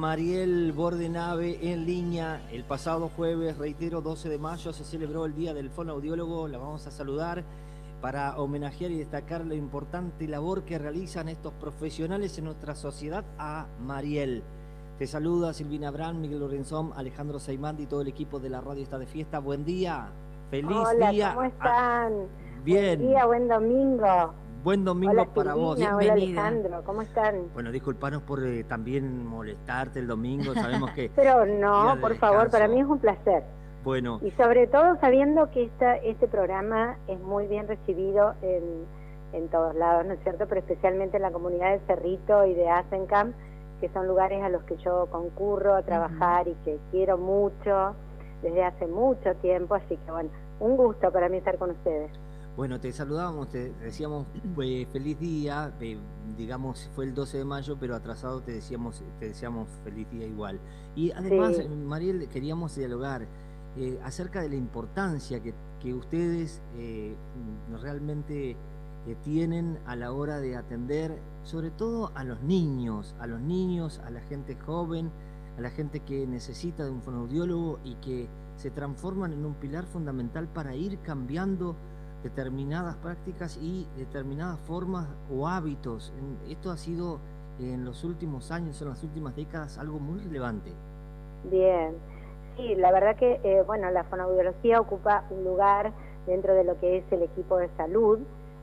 Mariel Bordenave en línea. El pasado jueves, reitero, 12 de mayo, se celebró el Día del Fonoaudiólogo. La vamos a saludar para homenajear y destacar la importante labor que realizan estos profesionales en nuestra sociedad a Mariel. Te saluda Silvina Brand, Miguel Lorenzón, Alejandro Seimandi y todo el equipo de la radio está de fiesta. Buen día, feliz Hola, ¿cómo día. están? Buen Bien, día, buen domingo. buen domingo Hola para vos. Silvina, hola Bienvenida. Alejandro, ¿cómo están? Bueno, disculpanos por también molestarte el domingo. Sabemos que Pero día no, de por favor, para mí descanso. es un placer. Bueno, Y sobre todo sabiendo que este programa es muy bien recibido en todos lados, ¿no es cierto? Pero especialmente en la comunidad de Cerrito y de Asencamp, que son lugares a los que yo concurro a trabajar y que quiero mucho desde hace mucho tiempo. Así que bueno, un gusto para mí estar con ustedes. bueno, te saludábamos, te decíamos feliz día, digamos fue el 12 de mayo, pero atrasado te deseamos feliz día igual. Y además, Sí. Mariel, queríamos dialogar acerca de la importancia que ustedes realmente tienen a la hora de atender, sobre todo a los niños, a la gente joven, a la gente que necesita de un fonoaudiólogo y que se transforman en un pilar fundamental para ir cambiando determinadas prácticas y determinadas formas o hábitos. Esto ha sido en los últimos años, en las últimas décadas, algo muy relevante. Bien, sí, la verdad que, bueno, la fonoaudiología ocupa un lugar dentro de lo que es el equipo de salud,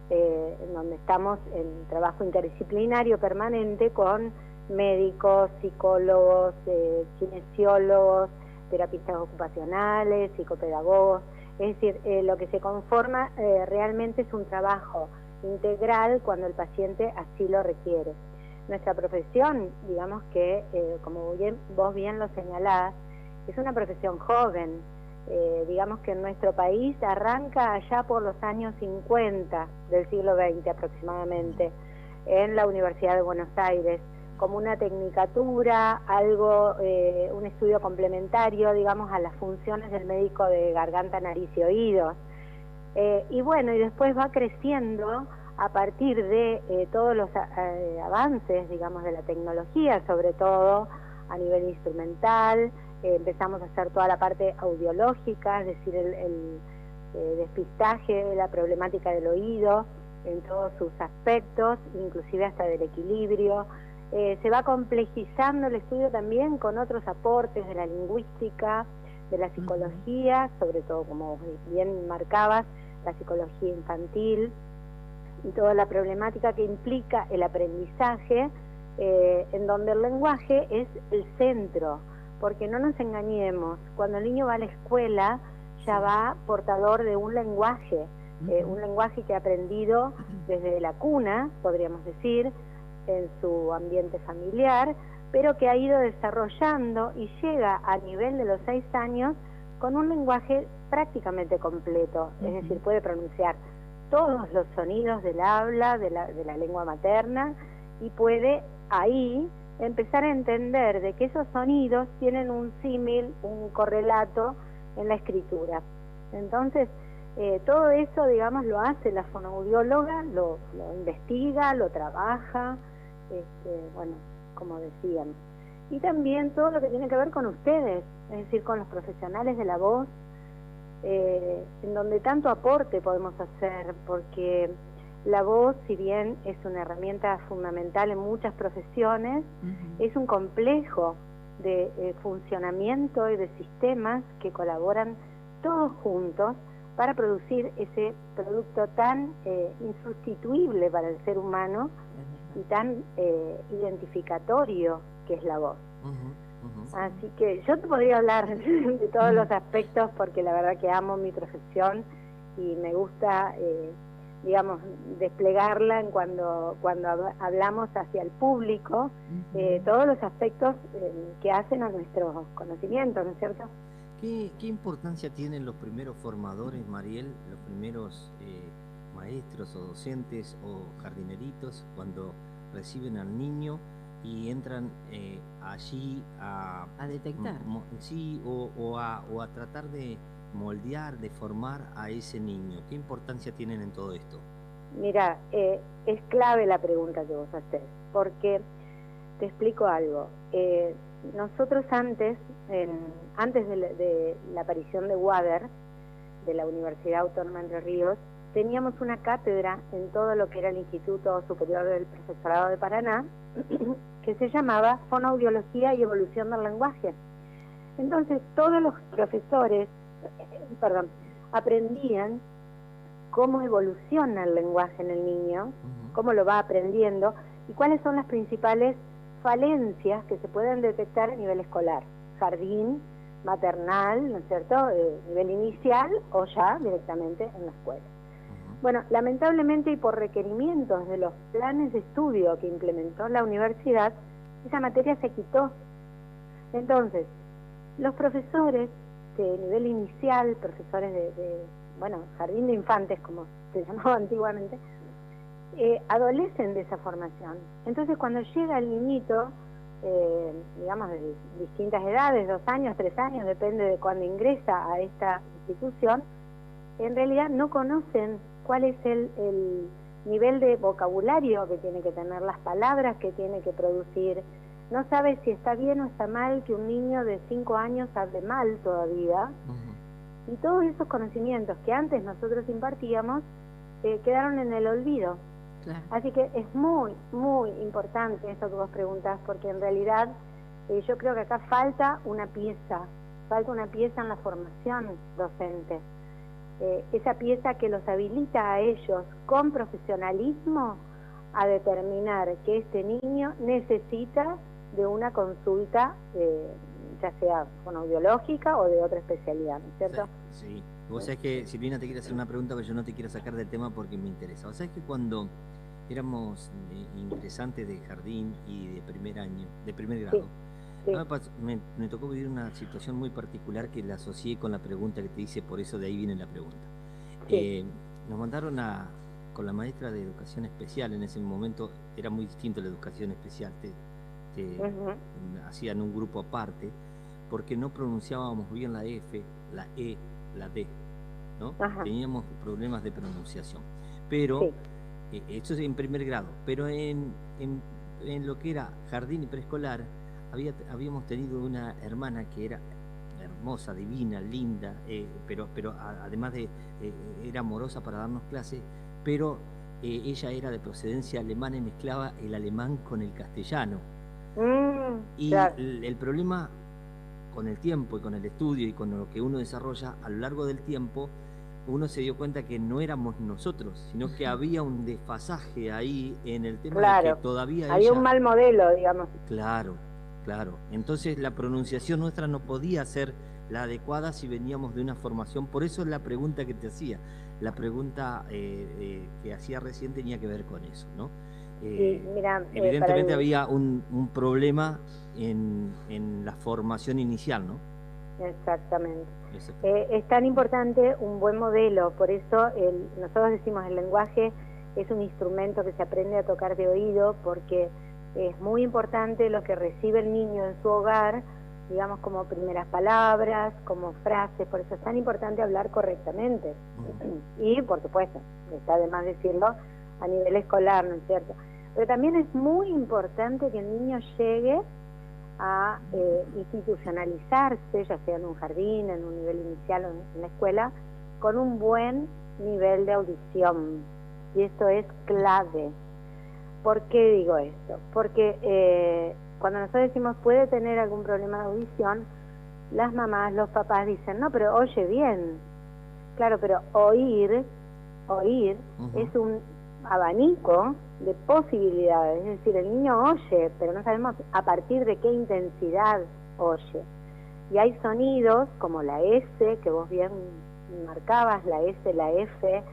en donde estamos en trabajo interdisciplinario permanente con médicos, psicólogos, kinesiólogos, terapistas ocupacionales, psicopedagogos. Es decir, lo que se conforma realmente es un trabajo integral cuando el paciente así lo requiere. Nuestra profesión, digamos que, como vos bien lo señalás, es una profesión joven. Digamos que en nuestro país arranca allá por los años 50 del siglo XX aproximadamente, en la Universidad de Buenos Aires, como una tecnicatura, algo, un estudio complementario, digamos, a las funciones del médico de garganta, nariz y oídos. Y bueno, y después va creciendo a partir de todos los avances, digamos, de la tecnología, sobre todo a nivel instrumental. Empezamos a hacer toda la parte audiológica, es decir, el despistaje de la problemática del oído en todos sus aspectos, inclusive hasta del equilibrio. Se va complejizando el estudio también con otros aportes de la lingüística, de la psicología, sobre todo, como bien marcabas, la psicología infantil y toda la problemática que implica el aprendizaje, en donde el lenguaje es el centro, porque no nos engañemos, cuando el niño va a la escuela ya va portador de un lenguaje que ha aprendido desde la cuna, podríamos decir, en su ambiente familiar, pero que ha ido desarrollando y llega a nivel de los 6 años con un lenguaje prácticamente completo, es decir, puede pronunciar todos los sonidos del habla, de la lengua materna, y puede ahí empezar a entender de que esos sonidos tienen un símil, un correlato en la escritura. Entonces, todo eso, digamos, lo hace la fonoaudióloga, lo investiga, lo trabaja, bueno, como decían. Y también todo lo que tiene que ver con ustedes, es decir, con los profesionales de la voz, en donde tanto aporte podemos hacer, porque la voz, si bien es una herramienta fundamental en muchas profesiones, es un complejo de funcionamiento y de sistemas que colaboran todos juntos para producir ese producto tan insustituible para el ser humano y tan identificatorio que es la voz. Así que yo te podría hablar de todos los aspectos, porque la verdad que amo mi profesión y me gusta, digamos, desplegarla en cuando hablamos hacia el público, todos los aspectos que hacen a nuestros conocimientos, ¿no es cierto? ¿Qué importancia tienen los primeros formadores, Mariel, los primeros maestros o docentes o jardineritos cuando reciben al niño y entran allí a detectar? Sí, o a tratar de moldear, de formar a ese niño? ¿Qué importancia tienen en todo esto? Mira, es clave la pregunta que vos haces, porque te explico algo. nosotros antes de la aparición de Wader, de la Universidad Autónoma de Entre Ríos, teníamos una cátedra en todo lo que era el Instituto Superior del Profesorado de Paraná, que se llamaba Fonoaudiología y Evolución del Lenguaje. Entonces, todos los profesores, aprendían cómo evoluciona el lenguaje en el niño, cómo lo va aprendiendo y cuáles son las principales falencias que se pueden detectar a nivel escolar, jardín, maternal, ¿no es cierto?, nivel inicial o ya directamente en la escuela. Bueno, lamentablemente y por requerimientos de los planes de estudio que implementó la universidad, esa materia se quitó. Entonces, los profesores de nivel inicial, profesores de jardín de infantes, como se llamaba antiguamente, adolecen de esa formación. Entonces, cuando llega el niñito, digamos, de distintas edades, 2 años, 3 años, depende de cuándo ingresa a esta institución, en realidad no conocen cuál es el nivel de vocabulario que tiene que tener, las palabras que tiene que producir. No sabe si está bien o está mal que un niño de 5 años hable mal todavía. Y todos esos conocimientos que antes nosotros impartíamos quedaron en el olvido. Claro. Así que es muy, muy importante esto que vos preguntás, porque en realidad yo creo que acá falta una pieza en la formación docente. Esa pieza que los habilita a ellos con profesionalismo a determinar que este niño necesita de una consulta, ya sea fonoaudiológica o de otra especialidad, ¿no es cierto? Sí. Vos sabés que Silvina te quiere hacer una pregunta, pero yo no te quiero sacar del tema porque me interesa. Vos sabés que cuando éramos ingresantes de jardín y de primer grado, sí. Me tocó vivir una situación muy particular que la asocié con la pregunta que te hice, por eso de ahí viene la pregunta. Sí. Nos mandaron con la maestra de educación especial, en ese momento era muy distinto la educación especial, hacían un grupo aparte, porque no pronunciábamos bien la F, la E, la D, ¿no? Teníamos problemas de pronunciación. Pero, sí. Esto es en primer grado, pero en lo que era jardín y preescolar, habíamos tenido una hermana que era hermosa, divina, linda, pero además de era amorosa para darnos clases, pero ella era de procedencia alemana y mezclaba el alemán con el castellano. Y claro. El problema con el tiempo y con el estudio y con lo que uno desarrolla a lo largo del tiempo, uno se dio cuenta que no éramos nosotros, sino que había un desfasaje ahí en el tema, claro, de que todavía había un mal modelo, digamos. Claro. Entonces la pronunciación nuestra no podía ser la adecuada si veníamos de una formación. Por eso es la pregunta que te hacía. La pregunta que hacía recién tenía que ver con eso, ¿no? Sí, mira, evidentemente había un problema en la formación inicial, ¿no? Exactamente. Es tan importante un buen modelo, por eso nosotros decimos el lenguaje es un instrumento que se aprende a tocar de oído, porque es muy importante lo que recibe el niño en su hogar, digamos, como primeras palabras, como frases, por eso es tan importante hablar correctamente. Y, por supuesto, está de más decirlo, a nivel escolar, ¿no es cierto? Pero también es muy importante que el niño llegue a institucionalizarse, ya sea en un jardín, en un nivel inicial o en la escuela, con un buen nivel de audición. Y esto es clave. ¿Por qué digo esto? Porque cuando nosotros decimos puede tener algún problema de audición, las mamás, los papás dicen, no, pero oye bien. Claro, pero oír es un abanico de posibilidades. Es decir, el niño oye, pero no sabemos a partir de qué intensidad oye. Y hay sonidos como la S, que vos bien marcabas, la S, la F,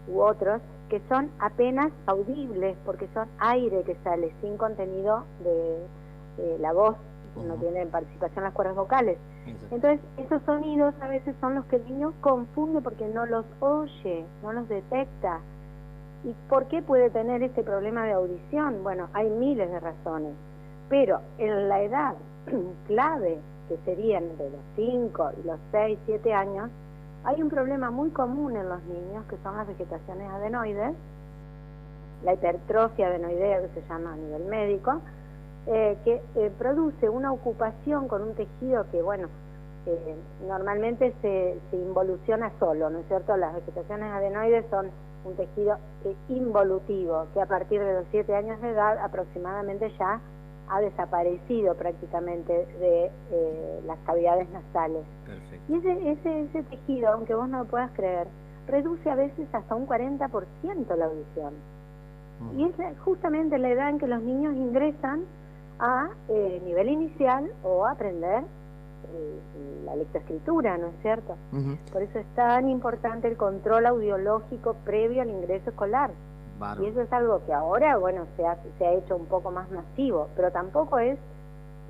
u otros, que son apenas audibles, porque son aire que sale sin contenido de la voz, no tienen participación las cuerdas vocales. Entonces, esos sonidos a veces son los que el niño confunde porque no los oye, no los detecta. ¿Y por qué puede tener este problema de audición? Bueno, hay miles de razones, pero en la edad clave, que serían de los 5 y los 6, 7 años, hay un problema muy común en los niños, que son las vegetaciones adenoides, la hipertrofia adenoidea, que se llama a nivel médico, que produce una ocupación con un tejido que, bueno, normalmente se involuciona solo, ¿no es cierto? Las vegetaciones adenoides son un tejido involutivo, que a partir de los 7 años de edad aproximadamente ya ha desaparecido prácticamente de las cavidades nasales. Perfecto. Y ese tejido, aunque vos no lo puedas creer, reduce a veces hasta un 40% la audición. Y es justamente la edad en que los niños ingresan a nivel inicial o a aprender la lectoescritura, ¿no es cierto? Por eso es tan importante el control audiológico previo al ingreso escolar. Bárbaro. Y eso es algo que ahora, bueno, se ha hecho un poco más masivo, pero tampoco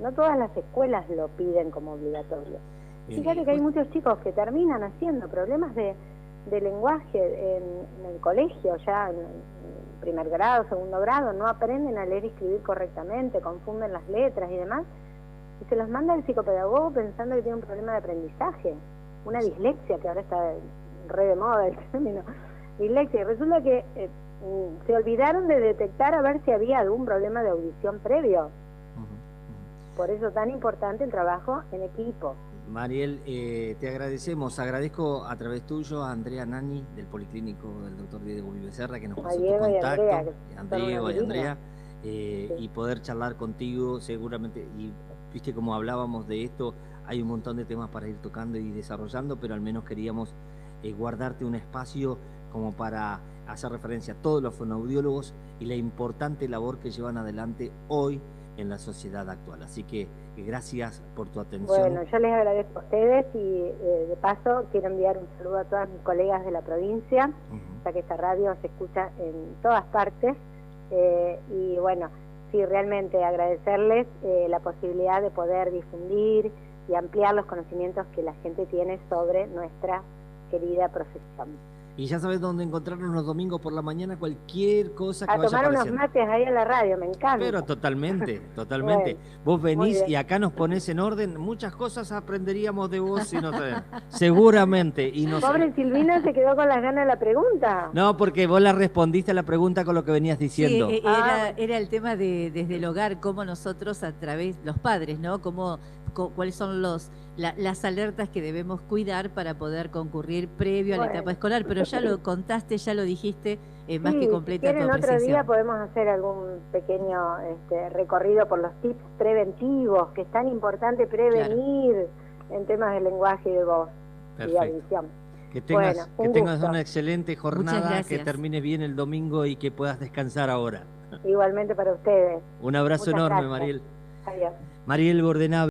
no todas las escuelas lo piden como obligatorio. Fíjate que hay muchos chicos que terminan haciendo problemas de lenguaje en el colegio, ya en primer grado, segundo grado, no aprenden a leer y escribir correctamente, confunden las letras y demás, y se los manda el psicopedagogo pensando que tiene un problema de aprendizaje, una dislexia, que ahora está re de moda el término, dislexia, y resulta que se olvidaron de detectar a ver si había algún problema de audición previo. Por eso tan importante el trabajo en equipo. Mariel, te agradezco a través tuyo a Andrea Nani del Policlínico del Dr. Diego Becerra, que nos pasó tu contacto, a Diego y Andrea, sí, y poder charlar contigo seguramente, y viste como hablábamos de esto, hay un montón de temas para ir tocando y desarrollando, pero al menos queríamos guardarte un espacio como para hacer referencia a todos los fonoaudiólogos y la importante labor que llevan adelante hoy en la sociedad actual. Así que gracias por tu atención. Bueno, yo les agradezco a ustedes y de paso quiero enviar un saludo a todas mis colegas de la provincia, ya que esta radio se escucha en todas partes, y bueno, sí, realmente agradecerles la posibilidad de poder difundir y ampliar los conocimientos que la gente tiene sobre nuestra querida profesión. Y ya sabes dónde encontrarnos los domingos por la mañana, cualquier cosa que a vaya tomar unos mates ahí en la radio, me encanta. Pero totalmente, totalmente. Bueno, vos venís y acá nos ponés en orden, muchas cosas aprenderíamos de vos si no sabés. Seguramente. Y no Pobre Silvina se quedó con las ganas de la pregunta. No, porque vos la respondiste a la pregunta con lo que venías diciendo. Sí, era el tema desde el hogar, cómo nosotros a través, los padres, ¿no? Cuáles son las alertas que debemos cuidar para poder concurrir previo a la etapa escolar, pero ya lo contaste, ya lo dijiste, más que completa tu apreciación. Otro día podemos hacer algún pequeño recorrido por los tips preventivos, que es tan importante prevenir en temas de lenguaje y de voz. Perfecto. Y audición. Que tengas una excelente jornada, que termines bien el domingo y que puedas descansar ahora. Igualmente para ustedes. Un abrazo enorme, Mariel. Adiós. Mariel Bordenave.